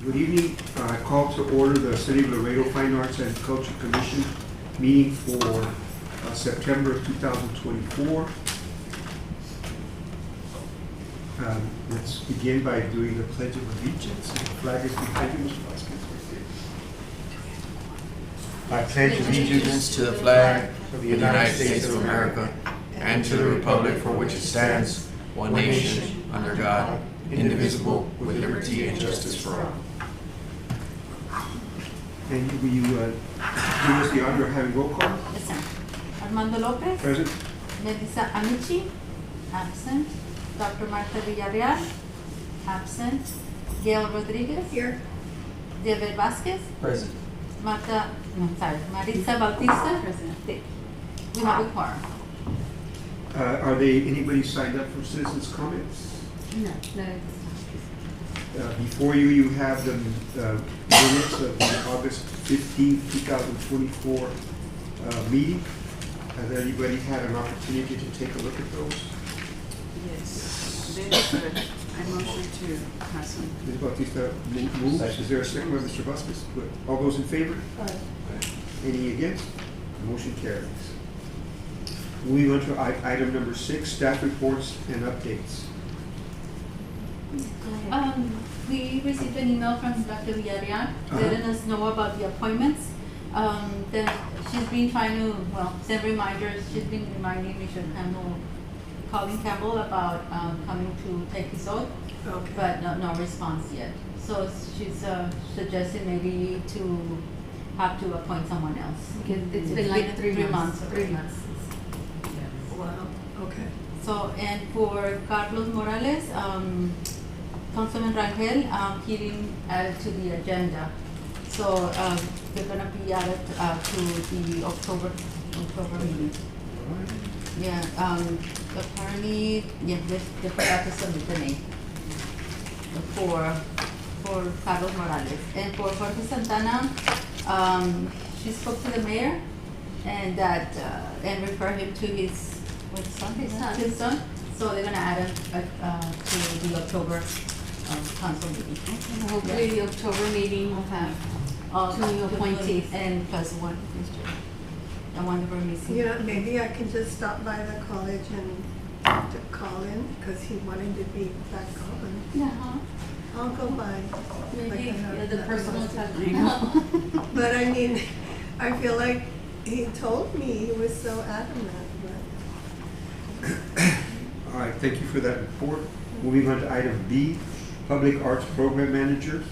Good evening. I call to order the City of Laredo Fine Arts and Culture Commission meeting for September of 2024. Let's begin by doing the Pledge of Allegiance. The flag is behind you, Mr. Vasquez. I pledge allegiance to the flag of the United States of America and to the republic for which it stands, one nation, under God, indivisible, with liberty and justice for all. And will you do us the honor of having roll call? Yes, sir. Armando Lopez. Present. Melissa Amici. Absent. Dr. Marta Villarreal. Absent. Gail Rodriguez. Here. David Vasquez. Present. Maritza Bautista. Present. We have a quorum. Are they anybody signed up for citizens' comments? No. Before you, you have the minutes of the August 15, 2024 meeting. Has anybody had an opportunity to take a look at those? Yes, very good. I motion to pass them. Ms. Bautista moves. Is there a second by Mr. Vasquez? Good. All those in favor? Any against? Motion carries. Moving on to item number 6, staff reports and updates. We received an email from Dr. Villarreal letting us know about the appointments. Then she's been trying to, send reminders. She's been reminding Michelle Campbell, Colin Campbell about coming to take his oath, Okay. but no response yet. So she's suggesting maybe to have to appoint someone else. It's been like 3 months. 3 months. Wow, okay. So, and for Carlos Morales, Councilman Rangel, he didn't add it to the agenda. So, they're gonna be added to the October meeting. Yeah, apparently, they forgot to submit the name for Carlos Morales. And for Jorge Santana, she spoke to the mayor and and referred him to his son. So they're gonna add it to the October council meeting. Hopefully the October meeting will have two new appointees. And plus one that we're missing. Yeah, maybe I can just stop by the college and to call in, because he wanted to be back on. Yeah, I'll go by. maybe the personal touch. But I mean, I feel like he told me he was so adamant, All right, thank you for that report. Moving on to item B, Public Arts Program Manager.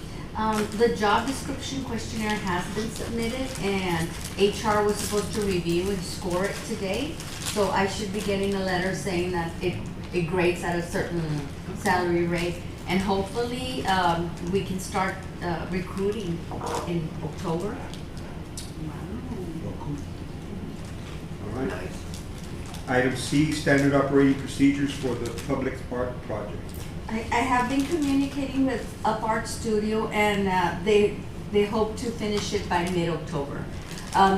The job description questionnaire has been submitted and HR was supposed to review and score it today. So I should be getting a letter saying that it grades at a certain salary rate. And hopefully, we can start recruiting in October. All right. Item C, Standard Operating Procedures for the Public Art Project. I have been communicating with Up Art Studio and they hope to finish it by mid-October.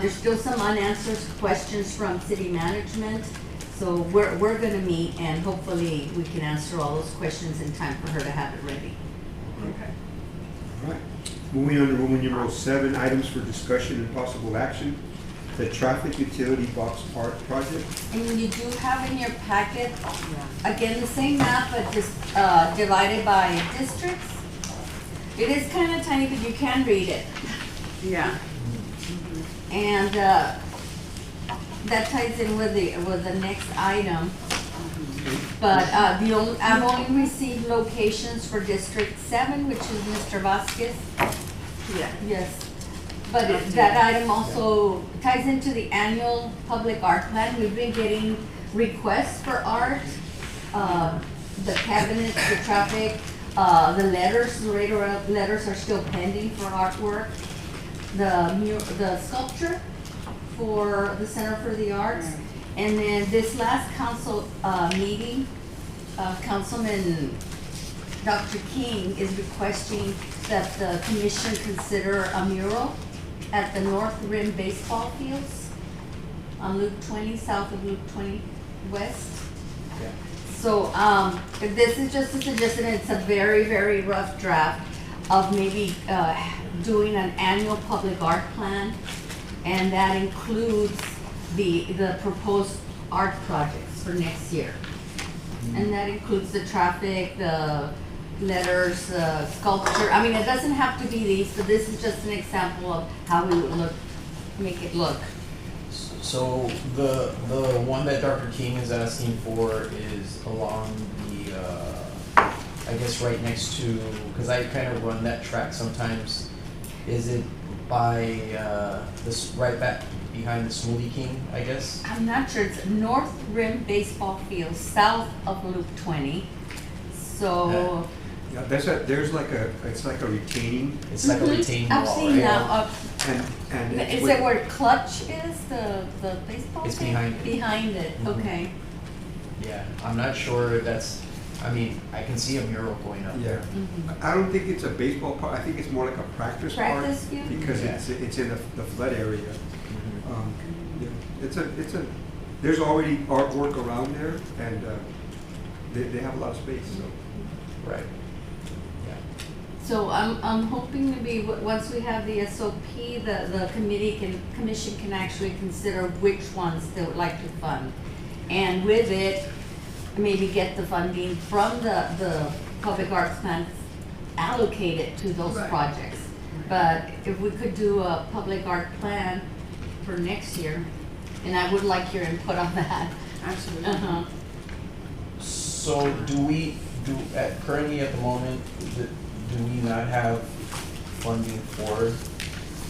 There's still some unanswered questions from city management, so we're gonna meet and hopefully we can answer all those questions in time for her to have it ready. Okay. All right. Moving on to Roman numeral 7, items for discussion and possible action. The Traffic Utility Box Art Project. And you do have in your packet, again, the same map, but just divided by districts. It is kind of tiny, but you can read it. Yeah. And that ties in with the next item. But I've only received locations for District 7, which is Mr. Vasquez. Yeah. Yes. But that item also ties into the annual public art plan. We've been getting requests for art, the cabinets, the traffic, the letters, the radar letters are still pending for artwork. The sculpture for the Center for the Arts. And then this last council meeting, Councilman Dr. King is requesting that the commission consider a mural at the North Rim baseball fields on Loop 20, south of Loop 20 West. So this is just a suggestion. It's a very, very rough draft. of maybe, doing an annual public art plan, and that includes the proposed art projects for next year. And that includes the traffic, the letters, sculpture. I mean, it doesn't have to be these, but this is just an example of how we would make it look. So the one that Dr. King is asking for is along the, I guess right next to, because I kind of run that track sometimes. Is it by this right back behind the Smoothie King, I guess? I'm not sure, it's North Rim Baseball Field, south of Loop 20. So. Yeah, there's like it's like a retaining, It's like a retaining wall, I've seen right? that, and it's is with- it where Clutch is, the baseball? It's thing? behind it. Behind it, Mhm. okay. Yeah, I'm not sure if that's, I mean, I can see a mural going up Yeah. there. Mhm. I don't think it's a baseball park, I think it's more like a practice park. Practice field? Because Yeah. it's in the flood area. Mhm. Yeah, there's already artwork around there, and they have a lot of space, so. Right. Yeah. So I'm hoping to be, once we have the SOP, the commission can actually consider which ones they would like to fund. And with it, maybe get the funding from the public arts plan allocated to those Right. projects. But if we could do a public art plan for next year, and I would like your input on that. Absolutely. Uh-huh. So currently at the moment, do we not have funding for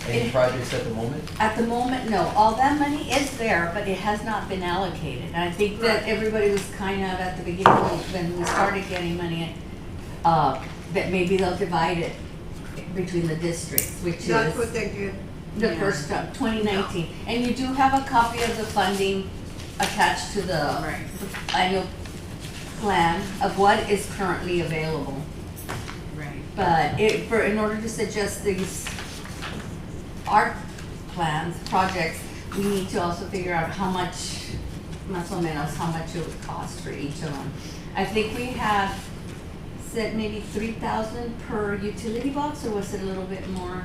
any It- projects at the moment? At the moment, no. All that money is there, but it has not been allocated. And I think that Right. everybody was kind of, at the beginning, when we started getting money, that maybe they'll divide it between the districts, which That's what is they did. the Yeah. first, 2019. And you do have a copy of the funding attached to the Right. annual plan of what is currently available. Right. But in order to suggest these art plans, projects, we need to also figure out how much, más o menos, how much it would cost for each of them. I think we had said maybe 3,000 per utility box, or was it a little bit more?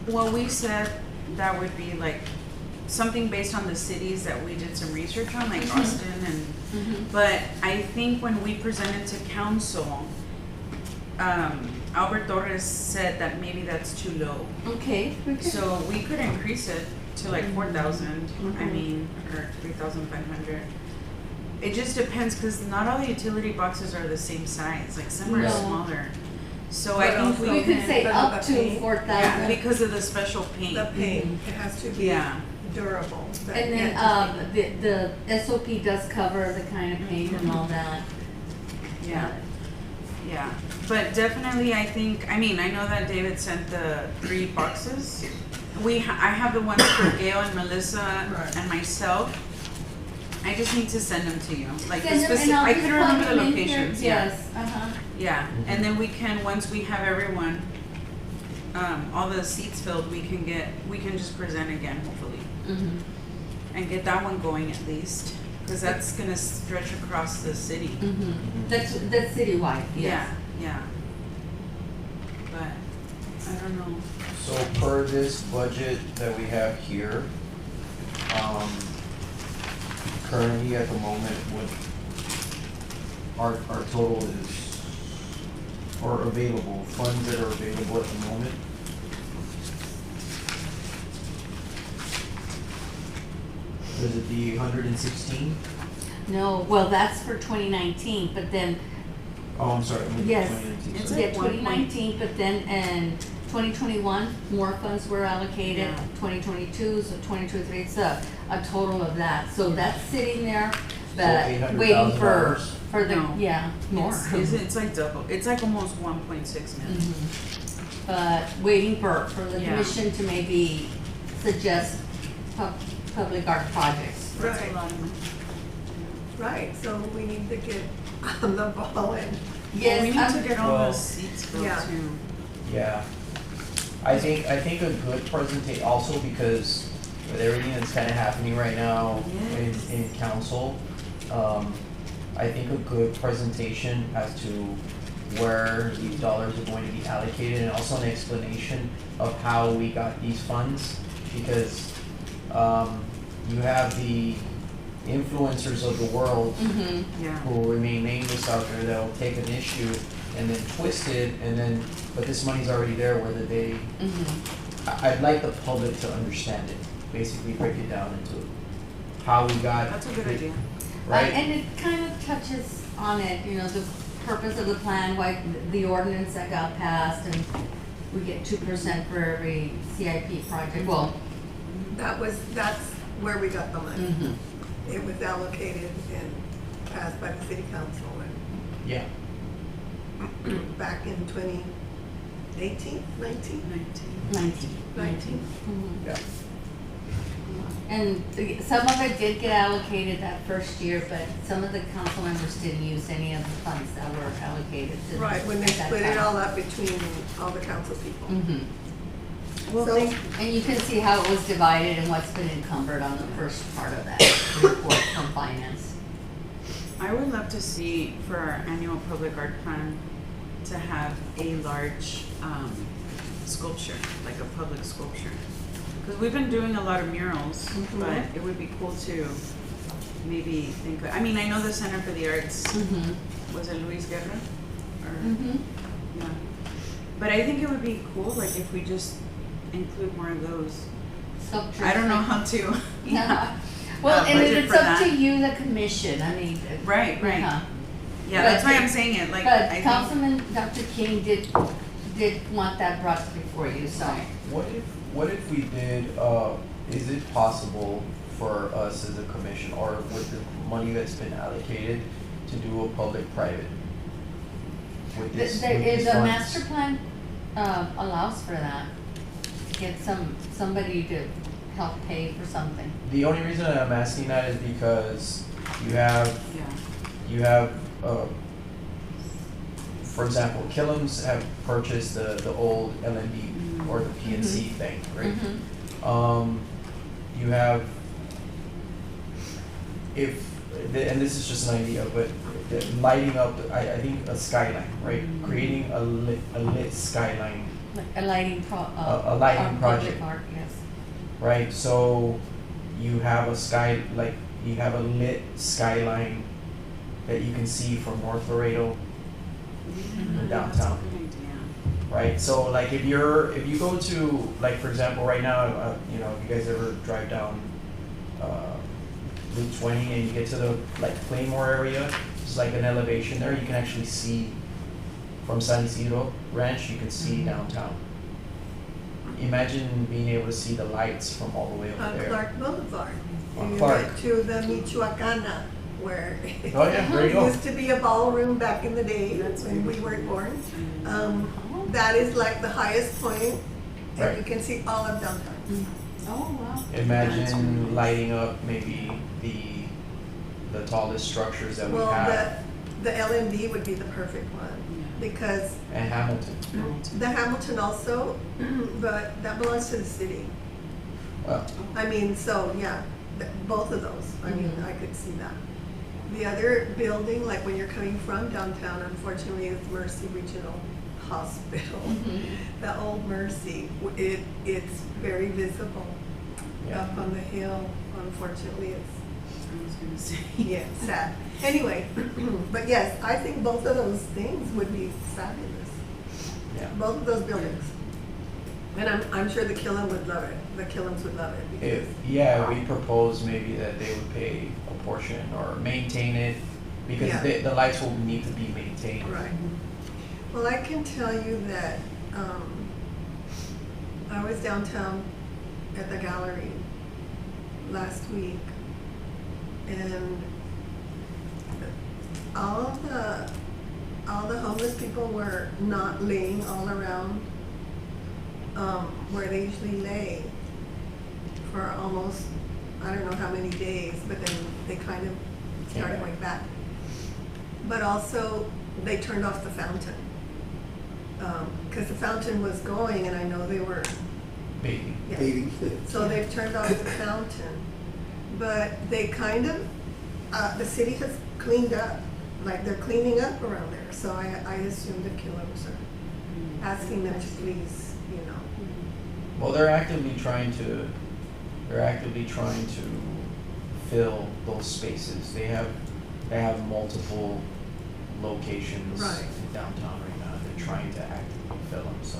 Well, we said that would be like something based on the cities that we did some research on, like Mhm. Austin but I think when we presented to council, Albert Torres said that maybe that's too low. Okay, we could. So we could increase it to like 4,000, I Mhm. mean, or 3,500. It just depends, cause not all the utility boxes are the same size, like some are No. smaller. So But I think also- We we could can, say But up the to paint- 4,000. yeah, because of the special paint. The paint, it has to be Yeah. durable. That And then, can't just the SOP does cover the kind of paint and all that. Yeah, yeah, but definitely I think, I mean, I know that David sent the 3 boxes. I have the ones for Gail and Melissa Right. and myself. I just need to send them to you, like the Send them, and specific, I'll I just couldn't plug remember the them in here. locations, yeah. Yes, uh-huh. Yeah, Mhm. and then we can, once we have everyone, all the seats filled, we can just present again, hopefully. Mhm. And get that one going at least, cause that's gonna stretch across the city. Mhm. That's citywide, yes. Yeah. But, I don't know. So per this budget that we have here, currently at the moment, what our total is, or available, funds that are available at the moment? Was it the 116? No, well, that's for 2019, but then, Oh, I'm sorry, I meant Yes. 2019, It's sorry. yeah, at 1 point. 2019, but then in 2021, more funds were allocated, Yeah. 2022, so 2023, it's a total of that. So that's sitting there, So but waiting for $800,000? the, No. yeah, more. It's like double, it's like almost 1.6 million. Mhm. But waiting for the Yeah. commission to maybe suggest public art projects. That's Right. a lot of money. Right, so we need to get on the ball and, Yes, We need to get all Well, the seats filled yeah. too. Yeah. I think a good presentation, also because with everything that's kind of happening right now Yes. in council, I think a good presentation as to where these dollars are going to be allocated, and also an explanation of how we got these funds, because you have the influencers of the world Yeah. who remain nameless out there that will take an issue and then twist it, and then, but this money's already there, whether they, I'd like the public to understand it, basically break it down into how we got. That's a good idea. Right? And it kind of touches on it, you know, the purpose of the plan, why the ordinance that got passed, and we get 2% for every CIP project, well. That's where we got the money. It was allocated and passed by the city council Yeah. back in 2018, 19? 19. 19. Yeah. And some of it did get allocated that first year, but some of the council members didn't use any of the funds that were allocated to. Right, when they at that split it time. all up between all the council people. Well, So- thank, And you can see how it was divided and what's been encumbered on the first part of that report from finance. I would love to see for our annual public art plan to have a large sculpture, like a public sculpture. Because we've been doing a lot of murals, but it would be cool to maybe think, I mean, I know the Center for the Arts, was it Luis Guerra? Or, yeah. But I think it would be cool, like, if we just include more of those. Sculptures. I don't know how to, yeah. Well, and budget it's for up to that. you, the commission, I mean. Right, right. uh-huh. Yeah, But that's why it- I'm saying it, like, I But think. Councilman Dr. King did want that brought before you, so. What if we did, is it possible for us as a commission, or with the money that's been allocated, to do a public-private? With this, There with is these a funds? master plan, allows for that. Get somebody to help pay for something. The only reason I'm asking that is because you have, Yeah. for example, Killam's have purchased the old LND or the PNC thing, right? You have, and this is just an idea, but lighting up, I think a skyline, right? Creating a lit skyline, Like a lighting A lighting project. Public art, yes. right? So you have you have a lit skyline that you can see from North Laredo, downtown. That's a good idea. right? So like if you go to, like for example, right now, you know, if you guys ever drive down Route 20 and you get to the like Claymore area, it's like an elevation there, you can actually see from San Isidro Ranch, you can see downtown. Imagine being able to see the lights from all the way over On there. Clark Boulevard. On You Clark. went to the Michoacana, where Oh yeah, there you it go. used to be a ballroom back in the day That's when we weren't born. Oh. That is like the highest point, Right. and you can see all of downtown. Oh, wow. Imagine lighting up maybe the tallest structures that we Well, have, the LMD would be the perfect one, because and Hamilton. the Hamilton also, but that belongs to the city. Well, I mean, so, yeah, both of those, I mean, I could see that. The other building, like when you're coming from downtown, unfortunately, is Mercy Regional Hospital. The old Mercy, it's very visible yeah. up on the hill, unfortunately, it's, I was gonna say. yeah, sad. Anyway, but yes, I think both of those things would be fabulous, Yeah. both of those buildings. And I'm sure the Killam would love it, the Killams would love it. because- If we propose maybe that they would pay a portion or maintain it, because Yeah. the lights will need to be maintained. Right. Well, I can tell you that, I was downtown at the gallery last week, and all the homeless people were not laying all around, where they usually lay for almost, I don't know how many days, but then they kind of started Yeah. going back. But also, they turned off the fountain. Because the fountain was going, and I know they were, Baby. yeah. Baby. So they've turned off the fountain. But they kind of, the city has cleaned up like they're cleaning up around there, so I assume the Killam's are asking them to please, you know. Well, they're actively trying to fill those spaces. They have multiple locations Right. in downtown right now. They're trying to actively fill them, so.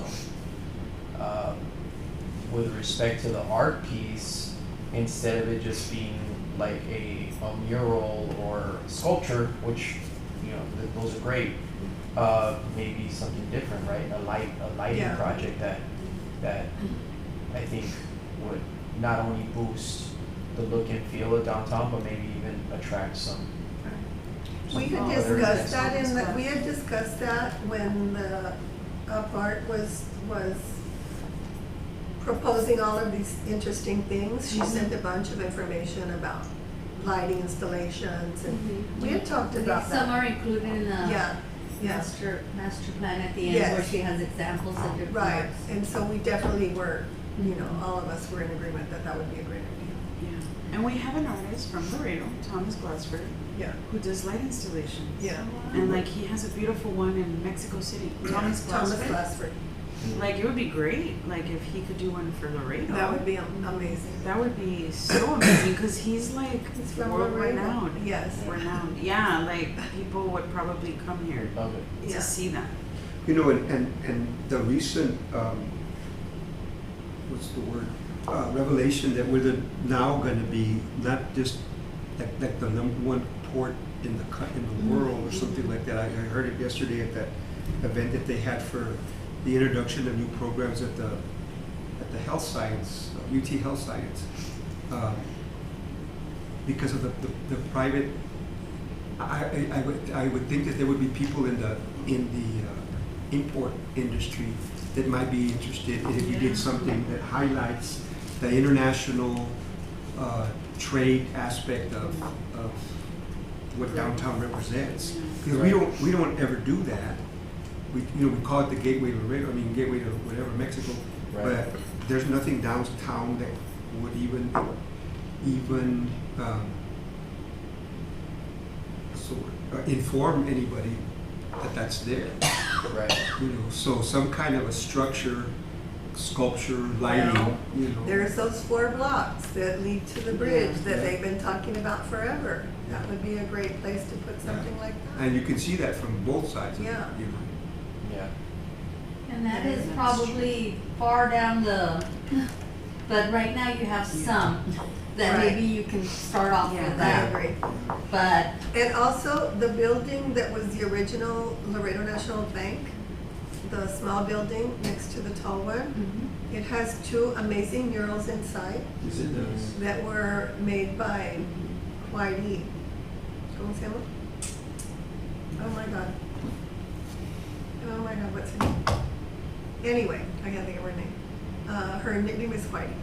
With respect to the art piece, instead of it just being like a mural or sculpture, which, you know, those are great, maybe something different, right? A lighting Yeah. project that I think would not only boost the look and feel of downtown, but maybe even attract some. We had other discussed that investors. we had discussed that when the UpArt was proposing all of these interesting things. She sent a bunch of information about lighting installations, and we had talked about Some that. are included in the Yeah, yeah, master plan at the end where Yes. she has examples of different right. arts. And so we definitely were, you know, all of us were in agreement that that would be a great idea. Yeah, and we have an artist from Laredo, Thomas Glassford, Yeah, who does light installations. yeah. And like he has a beautiful one in Mexico City. Thomas Thomas Glassford. Glassford. Like it would be great, like if he could do one for Laredo. That would be amazing. That would be so amazing because he's like He's from world Laredo. renowned. Yes. Renowned. Yeah, like people would probably come here Love it. Yeah. to see that. You know, and the recent, what's the word? Revelation that we're now gonna be not just like the number one port in the world or something like that. I heard it yesterday at that event that they had for the introduction of new programs at the health science, UT Health Science. Because of the private, I would think that there would be people in the import industry that might be interested if you did something that highlights the international trade aspect of what downtown represents. Because we don't ever do that. We call it the Gateway to Laredo, Gateway to whatever, Mexico. Right. But there's nothing downtown that would even inform anybody that that's there. Right. So some kind of a structure, sculpture, lighting, Well, There's those 4 blocks that lead to the bridge that they've been talking about forever. That would be a great place to put something like that. And you can see that from both sides of it, Yeah. Yeah. And that Yeah, is that's probably far down but right now you have some that Right. maybe you can start off Yeah. with I that. agree. But And also, the building that was the original Laredo National Bank, the small building next to the tall one, it has 2 amazing murals inside Yes, it does. that were made by Whitey. ¿Cómo se llama? Oh my God, what's her name? Anyway, I can't think of her name. Her nickname is Whitey.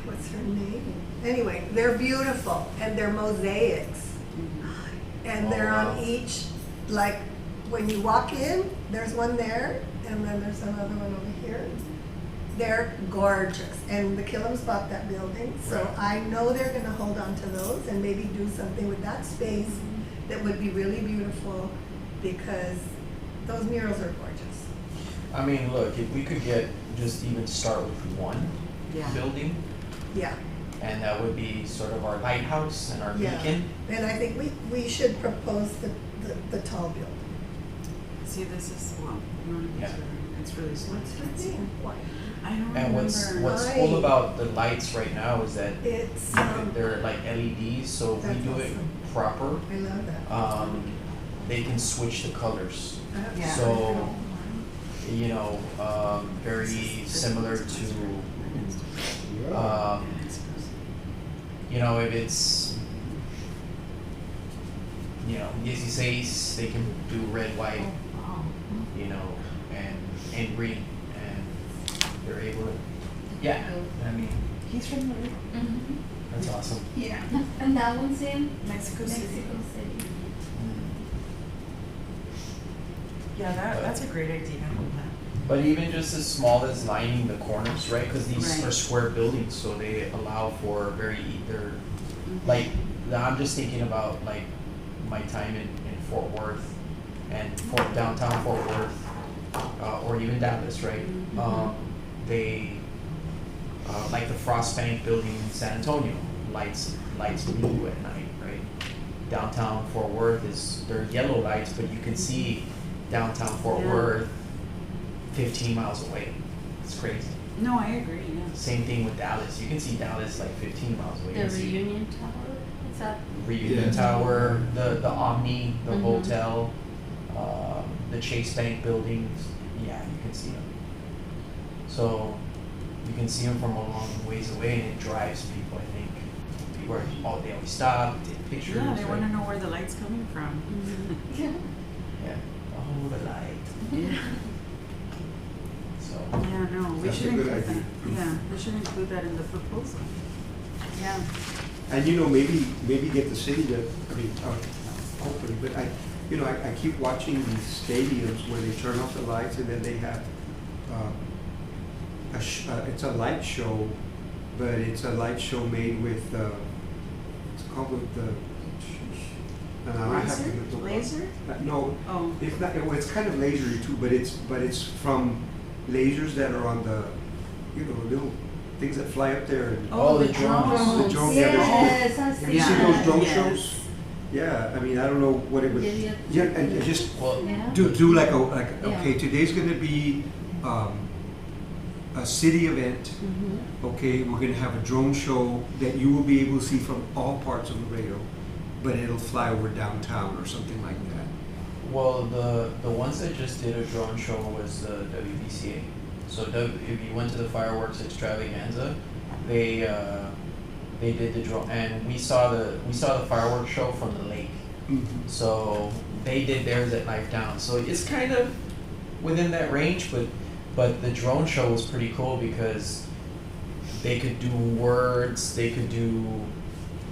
What's her name? Anyway, they're beautiful and they're mosaics. And they're Oh, wow. on each, like, when you walk in, there's one there, and then there's another one over here. They're gorgeous, and the Killams bought that building, so Right. I know they're gonna hold on to those and maybe do something with that space that would be really beautiful, because those murals are gorgeous. Look, if we could just even start with one Yeah. building, Yeah, and that would be sort of our lighthouse and our yeah. beacon. And I think we should propose the tall building. See, this is Yeah. it's really smart. What's her name? I don't And what's remember. cool Right. about the lights right now is that It's, they're like LEDs, so if we That's do it awesome. proper, I love that. they can switch the colors. Yeah. So, very similar to, if it's, 16, they can do red, white, and green, and they're able to, He's from Laredo, that's awesome. yeah, and that one's in Mexico City. Mexico City. Yeah, that's a great idea. But even just as small as lining the corners, right? Because these Right. are square buildings, so they allow for I'm just thinking about like my time in Fort Worth and downtown Fort Worth, or even Dallas, right? They, like the Frost Bank building in San Antonio, lights blue at night, right? Downtown Fort Worth they're yellow lights, but you can see downtown Fort Worth 15 miles away. It's crazy. No, I agree, yeah. Same thing with Dallas. You can see Dallas like 15 miles away. You The can see Reunion Tower, what's that? Reunion Yeah. Tower, the Omni, the Mhm. hotel, the Chase Bank buildings. Yeah, you can see them. So you can see them from a long ways away, and it drives people. I think people are they always stop, take pictures. Yeah, they right? wanna know where the light's coming from. Yeah. Oh, the light. Yeah. So Yeah, no, we That's a should good include that. idea. Yeah, we should include that in the proposal. Yeah. And maybe get the city to, hopefully, but I keep watching these stadiums where they turn off the lights and then they have, it's a light show, but it's a light show made with, it's called with the, I have to look it up. Laser? No, Oh. it's not, well, it's kind of lasery too, but it's from lasers that are on the, little things that fly up there and. Oh, the drones. The drone, yeah, Yes, I've Have seen you seen that. those drone Yes. shows? Yeah, I mean, I don't know what it would, Yeah. yeah, and just well, Yeah. do like Yeah. okay, today's gonna be, a city event. Okay, we're gonna have a drone show that you will be able to see from all parts of Laredo, but it'll fly over downtown or something like that. well, the ones that just did a drone show was the WBCA. So if you went to the fireworks extravaganza, they did the drone, and we saw the fireworks show from the lake. So they did theirs at Knife Down. So it's kind of within that range, but the drone show was pretty cool because they could do words, they could do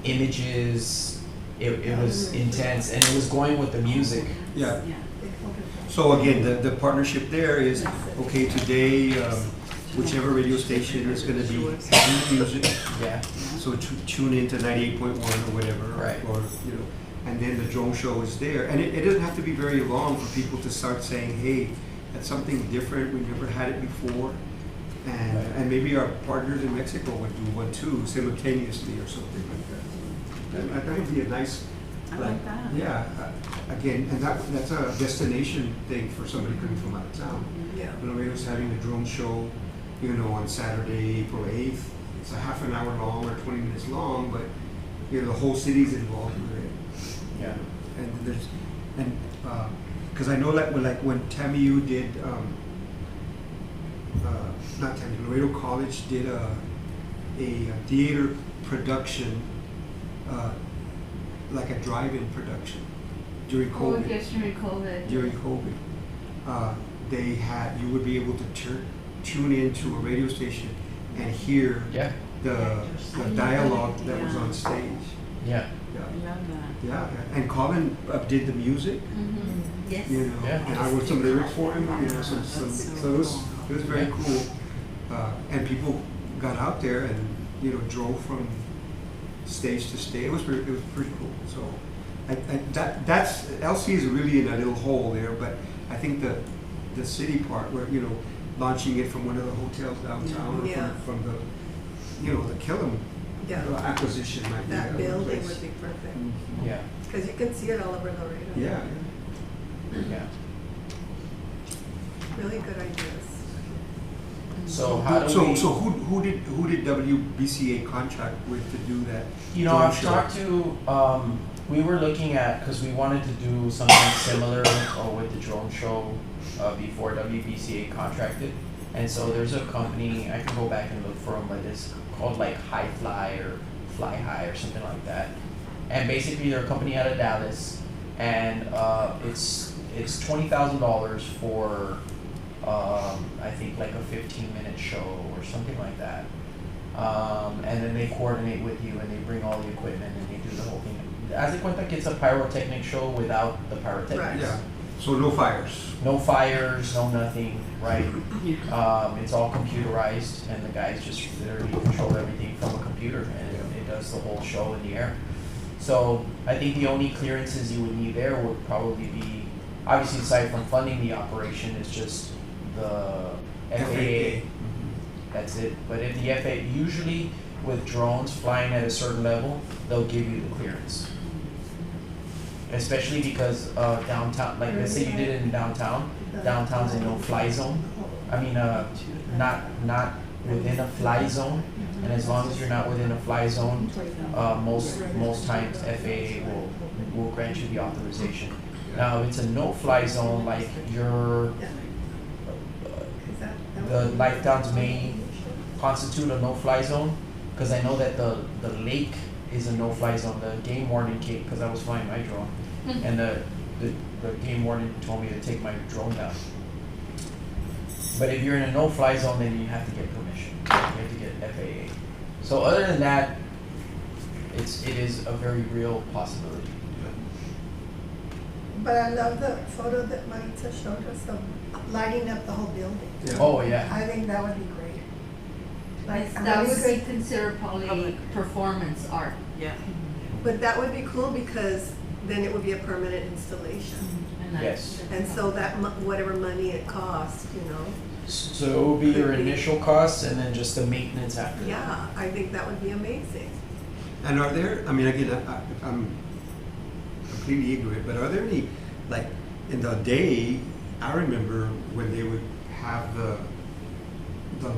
images. It was intense, and it was going with the music. Yeah. Yeah. So again, the partnership there is, okay, today, whichever radio station is gonna be having music, Yeah. so tune into 98.1 or whatever. Right. Or, and then the drone show is there. And it doesn't have to be very long for people to start saying, hey, that's something different, we never had it before. And maybe our partners in Mexico would do one too, simultaneously or something like that. That would be a nice, I like that. yeah, again, and that's a destination thing for somebody coming from out of town. Yeah. Laredo's having a drone show, on Saturday, April 8th. It's a half an hour long or 20 minutes long, but, the whole city's involved with it. Yeah. Because I know when TAMU did, not TAMU, Laredo College did a theater production, like a drive-in production during Oh, COVID. yes, during COVID. During COVID, you would be able to tune into a radio station and hear Yeah. the dialogue that was on stage. Yeah. I love that. Yeah, and Colin did the music, Yes. Yeah. and I wrote some lyrics for him, so it was very Yeah. cool. And people got out there and, drove from stage to stage. It was pretty cool. So that's LC is really in a little hole there, but I think the city part where, launching it from one of the hotels downtown or Yeah. from the, the Killam Yeah. acquisition might be. That a building place. would be perfect, Yeah. because you can see it all over Laredo. Yeah. Yeah. Really good ideas. So how do we? So who did WBCA contract with to do that? drone I've show? talked to, we were looking at, because we wanted to do something similar with the drone show before WBCA contracted. And so there's a company, I can go back and look for them, but it's called like High Fly or Fly High or something like that. And basically they're a company out of Dallas, and it's $20,000 for I think like a 15-minute show or something like that. And then they coordinate with you and they bring all the equipment and they do the whole thing. Haz de cuenta que it's a pyrotechnic show without the pyrotechnics. Right. Yeah, so no fires. No fires, no nothing, right? It's all computerized and the guys just literally control everything from a computer and it does the whole show in the air. So I think the only clearances you would need there would probably be, obviously aside from funding the operation, it's just the FAA. That's it. But if the FAA, usually with drones flying at a certain level, they'll give you the clearance. Especially because downtown, like let's say you did it in downtown, downtown's a no-fly zone. I mean, not within a fly zone. And as long as you're not within a fly zone, most times FAA will grant you the authorization. Now, if it's a no-fly zone, like the life downs may constitute a no-fly zone, because I know that the lake is a no-fly zone, the game warden came, because I was flying my drone, and the game warden told me to take my drone down. But if you're in a no-fly zone, then you have to get permission, you have to get FAA. So other than that, it is a very real possibility. But I love the photo that Maritza showed us of lighting up the whole building. Yeah. Oh, yeah. I think that would be great. Like, That would be really good. considered probably Public. performance art. Yeah. But that would be cool because then it would be a permanent installation. And I- Yes. And so that whatever money it costs, you know, So it will be your initial costs and then just the maintenance after that. yeah, I think that would be amazing. And are there, I mean, again, I'm completely ignorant, but are there any, like, in the day, I remember when they would have the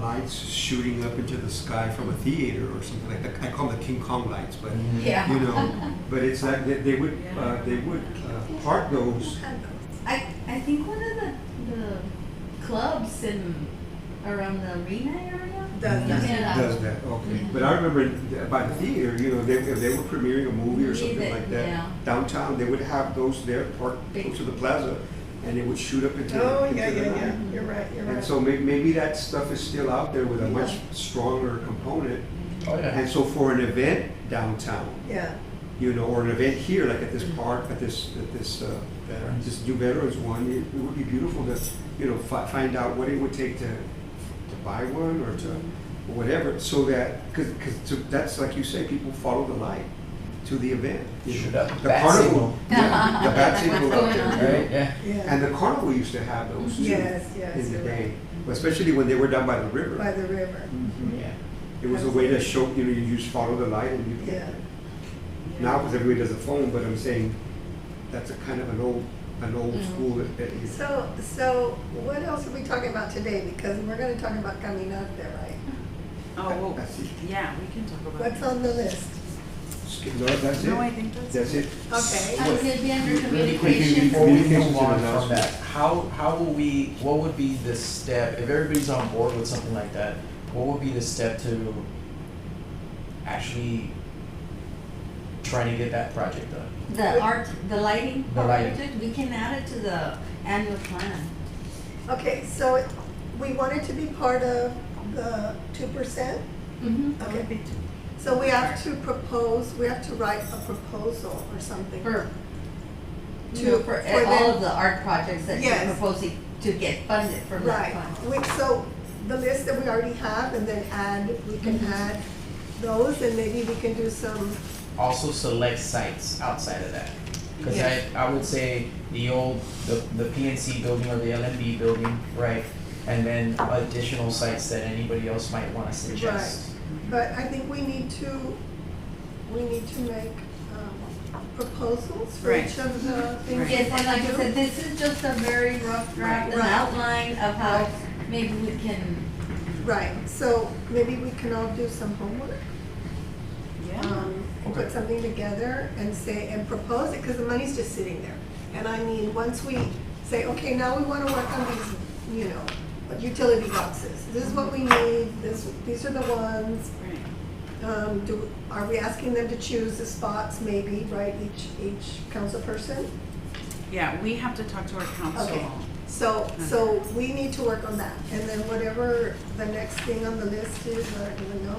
lights shooting up into the sky from a theater or something like that. I call them the King Kong lights, but, Mhm. Yeah. you know, but it's like they would park those. Had those. I think one of the clubs around the arena area. Does that. Yeah. Does that, okay. But I remember by the theater, you know, if they were premiering a movie or something like Yeah. that, downtown, they would have those there parked Big. close to the plaza, and it would shoot up into Oh, into yeah, the yeah, night. yeah, you're right, you're right. And so maybe that stuff is still out there with a much stronger component. Oh, yeah. And so for an event downtown, Yeah, you know, or an event here, like at this park, at this Veterans. this new veterans one, it would be beautiful to, you know, find out what it would take to buy one or to whatever, so that, because that's like you say, people follow the light to the event. you know. Shoot up The bat carnival, signal. yeah, the bat signal What's out going there. on? you know. Right, yeah. yeah. And the carnival used to have those too. Yes, yes, In the you're day, right. especially when they were down by the river. By the river, Mhm. Yeah. It was a way to show, you know, you just follow the light and you yeah. now, because everybody does a phone, but I'm saying that's a kind of an old Mm. school that is. So what else are we talking about today? Because we're gonna talk about Caminante, right? Oh, well, That's it. yeah, we can talk about What's it. on the list? No, that's No, I it. think that's That's it. Okay. I would say be under Really quickly, communication. before we Communications move on and from announcements. that, how will we, what would be the step, if everybody's on board with something like that, what would be the step to actually trying to get that project done? The art, the lighting The part lighting. of it, we can add it to the annual plan. Okay, so we want it to be part of the 2%? Mm-hmm. That would be too. So we have to propose, we have to write a proposal or something. For, To- you know, for for all them- of the art projects that you're Yes. proposing to get funded from that Right, fund. so the list that we already have and then we can add those and maybe we can do some, Also select sites outside of that. Cause Yes. I would say the PNC building or the LMB building, right? And then additional sites that anybody else might wanna suggest. but I think we need to make proposals for Right. each of the things. Right. we Yes, and want like to I do. said, this is just a very rough draft, an Right. outline of how Right. maybe we can, Right, so maybe we can all do some homework. Yeah. And put Okay. something together and say, and propose it, because the money's just sitting there. And I mean, once we say, okay, now we wanna work on these, you know, utility boxes. This is what we need, these are the ones. Right. Are we asking them to choose the spots maybe, right, each council person? Yeah, we have to talk to our council. Okay, so we need to work on that. And then whatever the next thing on the list is, I don't even know.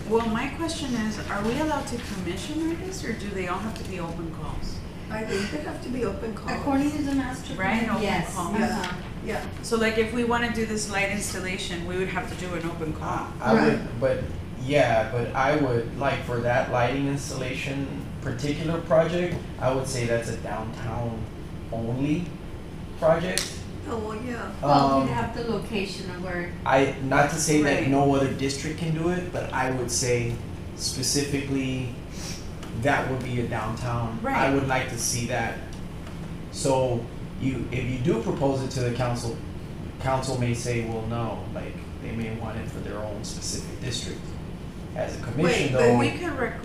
Well, my question is, are we allowed to commission artists, or do they all have to be open calls? I think they have to be open calls. according to the master Right, plan, open yes. call. uh-huh. Yeah, So like if we wanna do this light installation, we would have to do an open call. I would, but Yeah, but I would, like, for that lighting installation particular project, I would say that's a downtown only project. Oh, well, yeah. Well, Um, we have the location of where, not to say that Right. no other district can do it, but I would say specifically that would be a downtown. I Right. would like to see that. So if you do propose it to the council, council may say, well, no, like, they may want it for their own specific district. As a commission Wait, but though,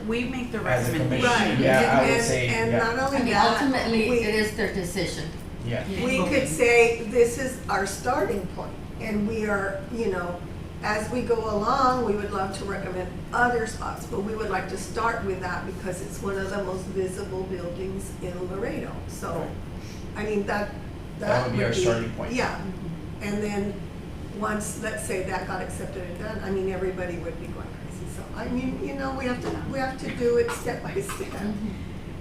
We make the As a commission, recommendation. Right. yeah, I would And- say, And yeah. not I only mean, that, ultimately, we- it is their decision. yeah. we could say, this is our starting point, and we are, you know, as we go along, we would love to recommend other spots, but we would like to start with that because it's one of the most visible buildings in Laredo. So, I mean, that That would be our starting point. Yeah, and then, once, let's say that got accepted and done, I mean, everybody would be going crazy. So, I mean, you know, we have to do it step by step.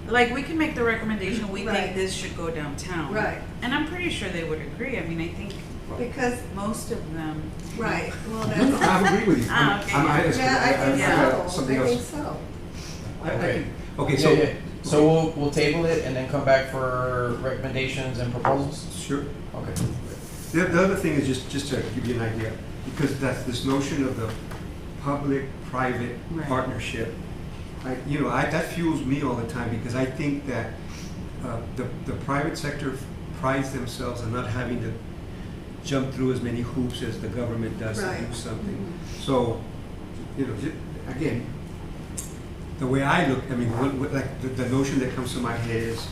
Like, we can make the recommendation, we Right. think this should go downtown. Right. And I'm pretty sure they would agree, I mean, I think Because, most of them. right, well, No, no, that's, I agree with you. Ah, okay. yeah, I think got so, something I think else. so. Okay, Yeah, yeah. So we'll table it and then come back for recommendations and proposals? Sure. Okay. The other thing is just to give you an idea, because that's this notion of the public-private Right. partnership. That fuels me all the time because I think that the private sector prides themselves on not having to jump through as many hoops as the government does to do Right. something. So, again, the way I look, I mean, the notion that comes to my head is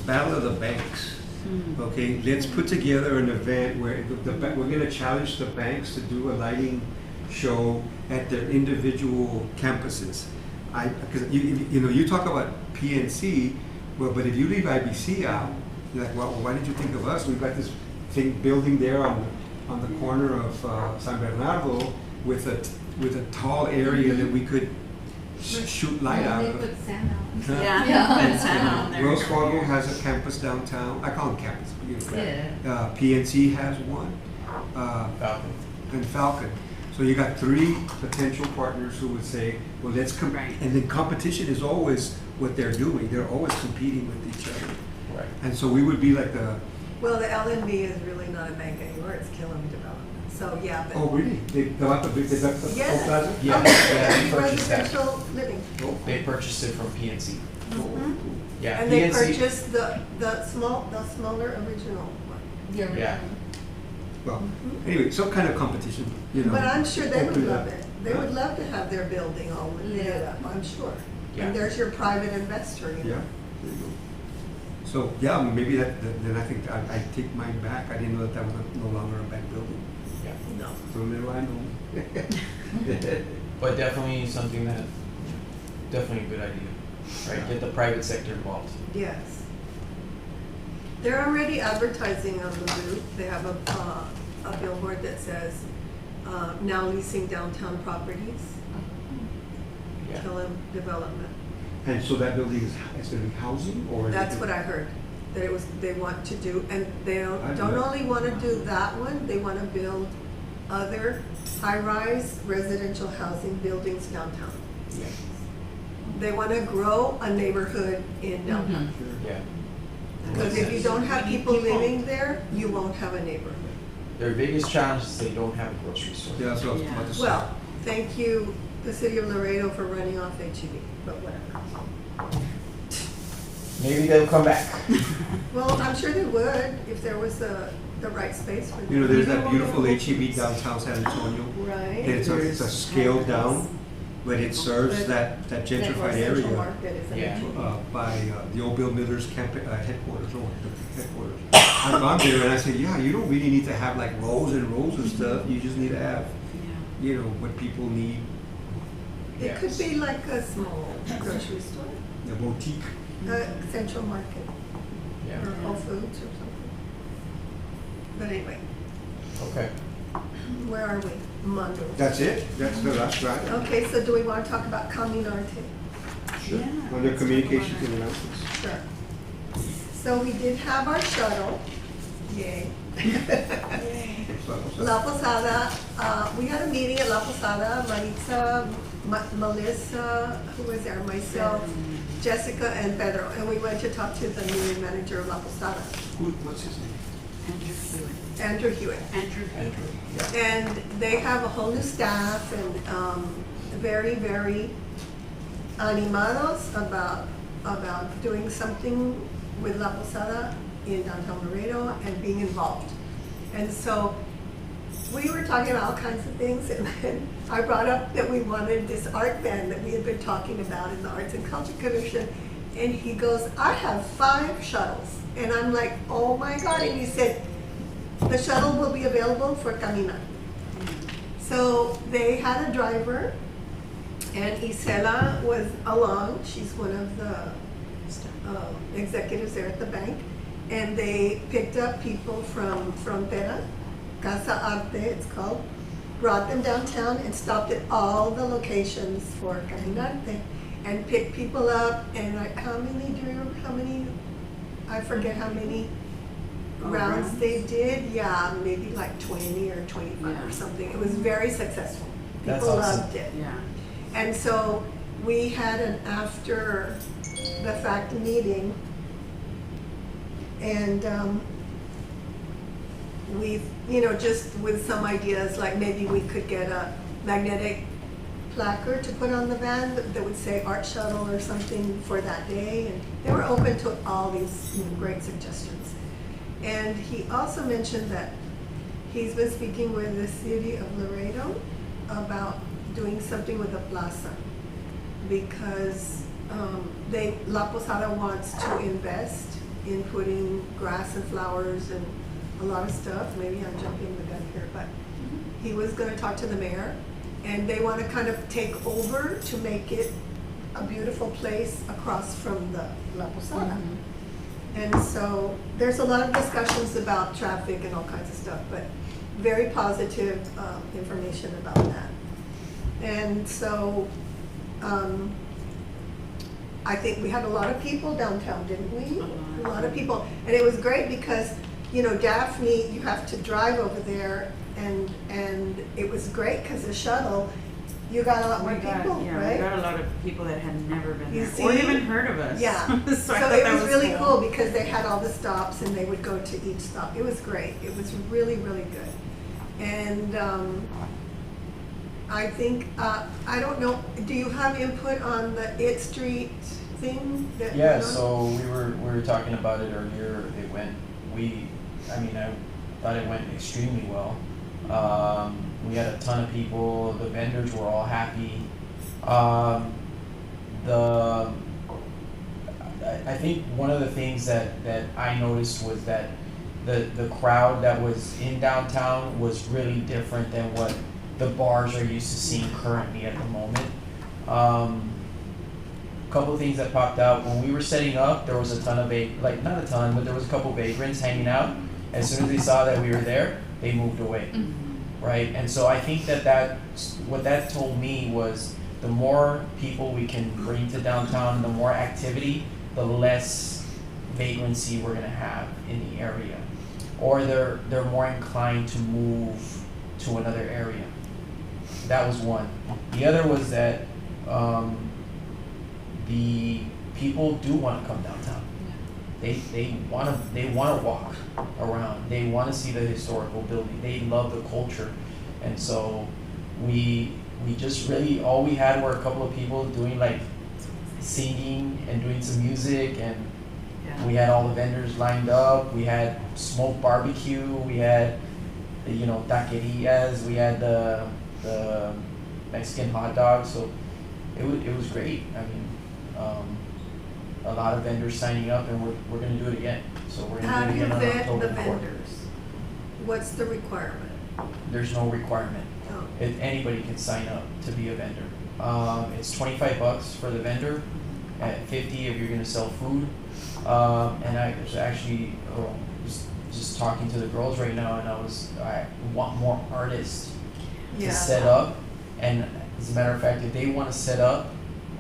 Battle of the Banks. Okay, let's put together an event where we're gonna challenge the banks to do a lighting show at their individual campuses. Because you talk about PNC, well, but if you leave IBC out, you're like, well, why did you think of us? We've got this building there on the corner of San Bernardo with a tall area that we could shoot light out They of. put sand out. Yeah, Yeah. put Santa on there. Wells Fargo has a campus downtown. I call them campus, but Yeah. PNC has one, Falcon. and Falcon. So you got three potential partners who would say, well, let's compete. Right. And then competition is always what they're doing. They're always competing with each other. Right. And so we would be like Well, the LNB is really not a bank anymore, it's Killam Development, so, yeah, but. oh, really? They bought the Yes. Oak Plaza? Yeah, Oh, yeah, they purchased that. Residential living. Oh, They purchased it from PNC. Mhm. Yeah, And they PNC. purchased the smaller original one. The Yeah. original. well, anyway, some kind of competition, But I'm sure they would Open it love up. it. They would love to have their building all lit up, I'm sure. Yeah. And there's your private investor, you Yeah, know. there you go. So, yeah, maybe then I think I take mine back. I didn't know that was no longer a bank building. Yeah. No. So little I know. But definitely something that, definitely a good idea, right? Get the private sector involved. Yes. They're already advertising on the booth. They have a billboard that says, now leasing downtown properties, Yeah. Killam Development. And so that building is going to be housing or? is it- That's what I heard, that they want to do, and they I don't know. only want to do that one, they want to build other high-rise residential housing buildings downtown. Yeah. They want to grow a neighborhood in downtown. Sure. Yeah. Because if you don't have people living there, you won't have a neighborhood. Their biggest challenge is they don't have a grocery store. Yeah, that's what I was about to say. Well, thank you, the city of Laredo, for running off HEB, but whatever. Maybe they'll come back. Well, I'm sure they would if there was the right space for them. There's that beautiful HEB downtown San Antonio. Right. It's a scaled down, but it serves that gentrified That Central area Market is an Yeah. HEB. by the old Bill Miller's headquarters. I've gone there and I say, yeah, you don't really need to have like rows and rows of stuff. You just need to have, Yeah. what people need, It could be like a small grocery store, the boutique. Central Market, Yeah. or Whole Foods or something. But anyway, Okay. where are we? Mondo. That's it? That's the last slide? Okay, so do we want to talk about Caminarte? Sure. Yeah, Under let's communications talk about and announcements. Sure. So we did have our shuttle, yay. La Posada, we had a meeting at La Posada. Maritza Melissa, who was there, myself, Jessica, and Pedro, and we went to talk to the new manager of La Posada, What's his name? Andrew Hewitt. Andrew, yeah. And they have a whole new staff and very, very animados about doing something with La Posada in downtown Laredo and being involved. And so we were talking about all kinds of things, and then I brought up that we wanted this art band that we had been talking about in the Arts and Culture Commission. And he goes, I have 5 shuttles. And I'm like, oh my God. And he said, the shuttle will be available for Caminar. So they had a driver, and Isela was along. She's one of the executives there at the bank. And they picked up people from Frontera, Casa Arte it's called, brought them downtown and stopped at all the locations for Caminarte and picked people up. And how many, do you remember how many? I forget how many rounds they did. Yeah, maybe like 20 or 25 or something. It was very successful. That's People awesome. loved it. Yeah. And so we had an after the fact meeting, and we, just with some ideas, like maybe we could get a magnetic placard to put on the van that would say Art Shuttle or something for that day. And they were open to all these great suggestions. And he also mentioned that he's been speaking with the city of Laredo about doing something with the plaza, because La Posada wants to invest in putting grass and flowers and a lot of stuff. Maybe I'm jumping the gun here, but he was going to talk to the mayor, and they want to kind of take over to make it a beautiful place across from the La Posada. And so there's a lot of discussions about traffic and all kinds of stuff, but very positive information about that. And so I think we had a lot of people downtown, didn't we? A lot of people. And it was great because, Daphne, you have to drive over there, and it was great because the shuttle, you got a lot more people, Yeah, right? we got a lot of people that had never been You there or see? even heard of us. Yeah. So I So thought it that was really cool. cool because they had all the stops and they would go to each stop. It was great. It was really, really good. And I think, I don't know, do you have input on the It Street thing? Yeah, so we were talking about it earlier. I thought it went extremely well. We had a ton of people. The vendors were all happy. I think one of the things that I noticed was that the crowd that was in downtown was really different than what the bars are used to seeing currently at the moment. Couple of things that popped out when we were setting up. There was a ton of not a ton, but there was a couple of vagrants hanging out. As soon as they saw that we were there, they moved away, right? And so I think what that told me was the more people we can bring to downtown, the more activity, the less vagrancy we're gonna have in the area, or they're more inclined to move to another area. That was one. The other was that the people do want to come downtown. They want to walk around. They want to see the historical building. They love the culture, and so we just really, all we had were a couple of people doing like singing and doing some music, and we had all the vendors lined up. We had smoked barbecue. We had taquerias. We had the Mexican hot dogs. So it was great. I mean, a lot of vendors signing up, and we're going to do it again. So we're How going do to you do it again on vet October the 4th. vendors? What's the requirement? There's no requirement. Oh. If anybody can sign up to be a vendor. It's $25 for the vendor, at $50 if you're going to sell food. And I was actually just talking to the girls right now, and I want more artists to set up. And as a matter of fact, if they want to set up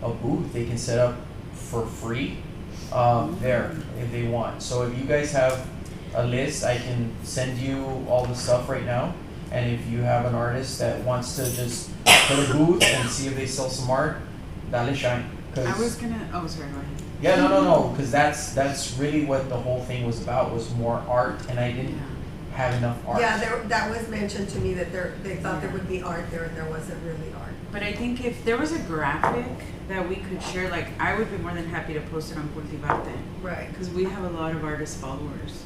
a booth, they can set up for free there if they want. So if you guys have a list, I can send you all the stuff right now, And if you have an artist that wants to just put a booth and see if they sell some art, dale shine. 'Cause- I was gonna, oh, sorry, go ahead. yeah, no, because that's really what the whole thing was about, was more art, and I didn't Yeah. have enough art. Yeah, that was mentioned to me that they thought there would be art there and there wasn't really art. But I think if there was a graphic that we could share, like, I would be more than happy to post it on Cultivate. Right. Because we have a lot of artist followers.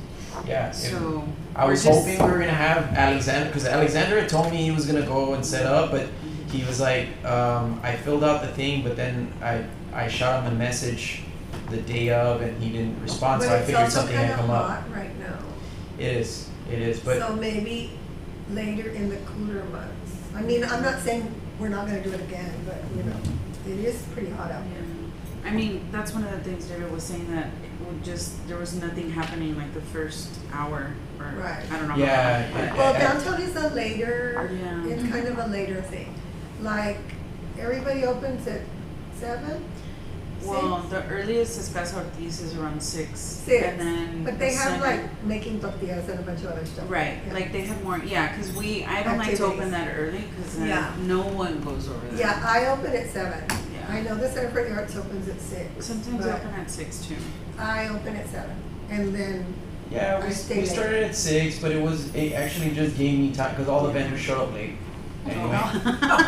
Yeah, So. I was we're just- hoping we were gonna have Alexander, because Alexander had told me he was gonna go and set up, but he was like, I filled out the thing, but then I shot him a message the day of, and he didn't respond, so I figured something had come But it's also up. kind of hot right now. It is, but So maybe later in the cooler months. I mean, I'm not saying we're not gonna do it again, but you know, it is pretty hot out here. I mean, that's one of the things David was saying, that it would just, there was nothing happening like the first hour, or, Right. I don't know. Yeah, how, but- Well, downtown is a later, Yeah. it's kind of a later thing. Like, everybody opens at 7? Well, 6? the earliest is Casa Ortiz is around 6. 6. And then. But they the have center- like making tortillas and a bunch of other stuff. Right, Yeah. like they have more, yeah, cause I don't like to open Activities. that early, cause then Yeah. no one goes over there. Yeah, I open at 7. Yeah. I know the Center for the Arts opens at 6. Sometimes I but open at 6 too. I open at 7. And then, yeah, I stay we late. started at 6, but it actually just gave me time, because all the vendors showed up late. Anyway,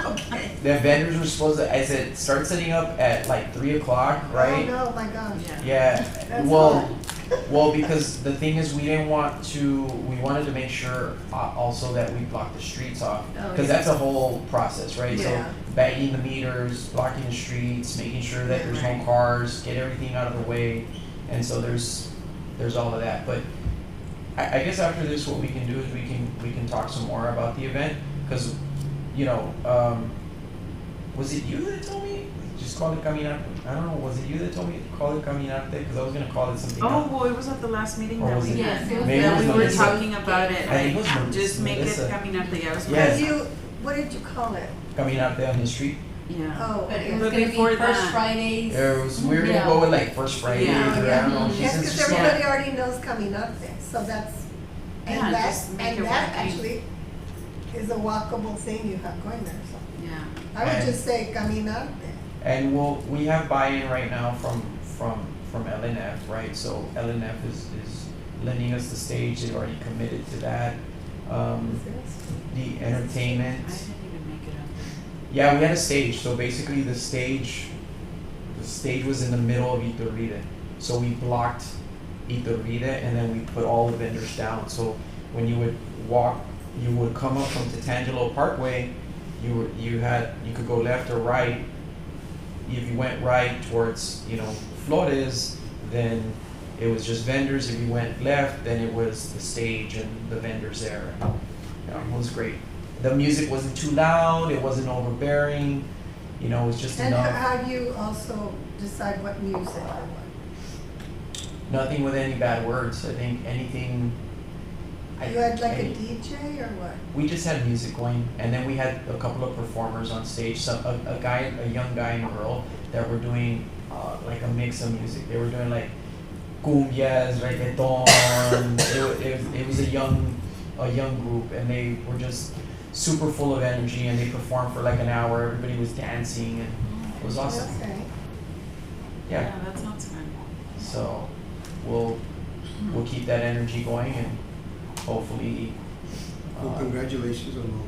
okay. the vendors were supposed to, I said, start setting up at like 3 o'clock, right? Oh, no, my gosh. Yeah. Yeah, That's well, hard. well, because the thing is, we wanted to make sure also that we block the streets off. Oh, Because yeah. that's a whole process, right? Yeah. So bagging the meters, blocking the streets, making sure that there's no Right. cars, get everything out of the way. And so there's all of that. But I guess after this, what we can do is we can talk some more about the event. Because, you know, was it you that told me? Just call it Caminante. I don't know, was it you that told me to call it Caminante? Because I was going to call it something Oh, else. well, it was at the last meeting Or that was we it- Yes, had. it was Maybe it That was we were Melissa. talking about it, I think it was like, just make it Melissa. Caminante, yeah, it was Yes. Melissa. What did you call it? Caminante on the street. Yeah. Oh, But it okay. was But gonna be before first that- Fridays. It was, we were gonna Yeah. go with like First Fridays, Yeah. or I don't know. Yes, She said because just everybody already knows Caminante, so that's, Yeah, and that, just make it and that walking. actually is a walkable thing you have going there, so. Yeah. I would And- just say Caminante. And we have buy-in right now from LNF, right? So LNF is lending us the stage. They've already committed to that. The entertainment. I didn't even make it up there. Yeah, we had a stage. So basically, the stage was in the middle of Iturbide. So we blocked Iturbide, and then we put all the vendors down. So when you would walk, you would come up from Tatangelo Parkway. You could go left or right. If you went right towards, Flores, then it was just vendors. If you went left, then it was the stage and the vendors there. It was great. The music wasn't too loud. It wasn't overbearing. It was just And enough. how do you also decide what music or what? Nothing with any bad words. I think anything. You had like a any- DJ or what? We just had music going, and then we had a couple of performers on stage. A young guy and a girl that were doing like a mix of music. They were doing like cumbias, reggaeton. It was a young group, and they were just super full of energy, and they performed for like an hour. Everybody was dancing, and it was awesome. Okay. Yeah. That sounds fun. So we'll keep that energy going, and hopefully. Well, congratulations on all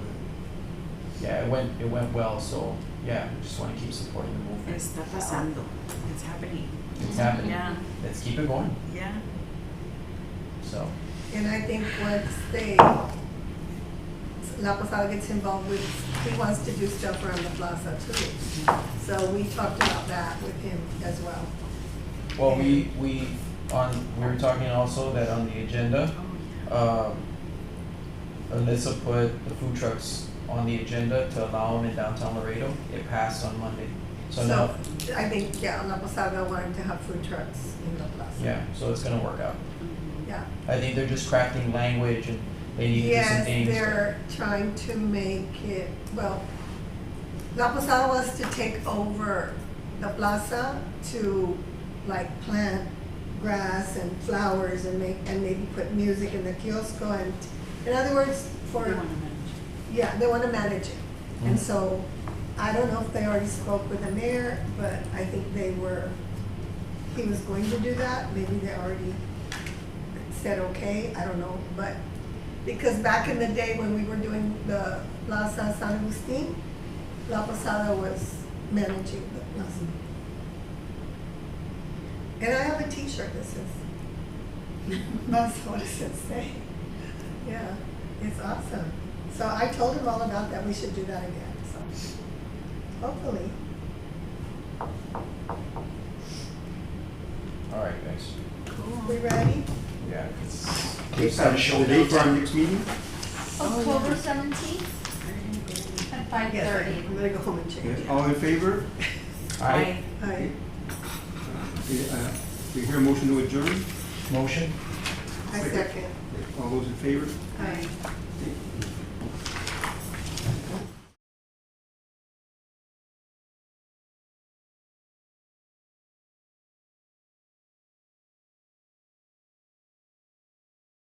that. Yeah, it went well, so yeah, we just want to keep supporting the movement. Está pasando. It's happening. It's happening. Yeah. Let's keep it going. Yeah. So And I think once La Posada gets involved with, he wants to do stuff around the plaza too. So we talked about that with him as well. well, we were talking also that on the agenda, Oh, Alyssa put the food trucks on the agenda to allow them in downtown Laredo. It passed on Monday. So now, I think, La Posada wanted to have food trucks in the plaza. yeah, so it's gonna work out. Yeah. I think they're just crafting language, and they need to do some Yes, things. but- they're trying to make it, well, La Posada wants to take over the plaza to like plant grass and flowers and maybe put music in the kiosco and, in other words, They for, wanna manage. Yeah, they wanna manage it. And Mhm. so, I don't know if they already spoke with the mayor, but I think he was going to do that. Maybe they already said okay, I don't know, but, because back in the day when we were doing the Plaza San Agustin, La Posada was managing the plaza. And I have a T-shirt that says, that's what it should say. Yeah, it's awesome. So I told him all about that, we should do that again, so hopefully. All right, guys. We ready? Yeah, it's. The date for our next meeting? October 17th at 5:30. Yes, I'm gonna go home and change Yes, it. all in favor? Aye. Aye. Do you hear a motion to adjourn? Motion? I second. All those in favor? Aye. Okay.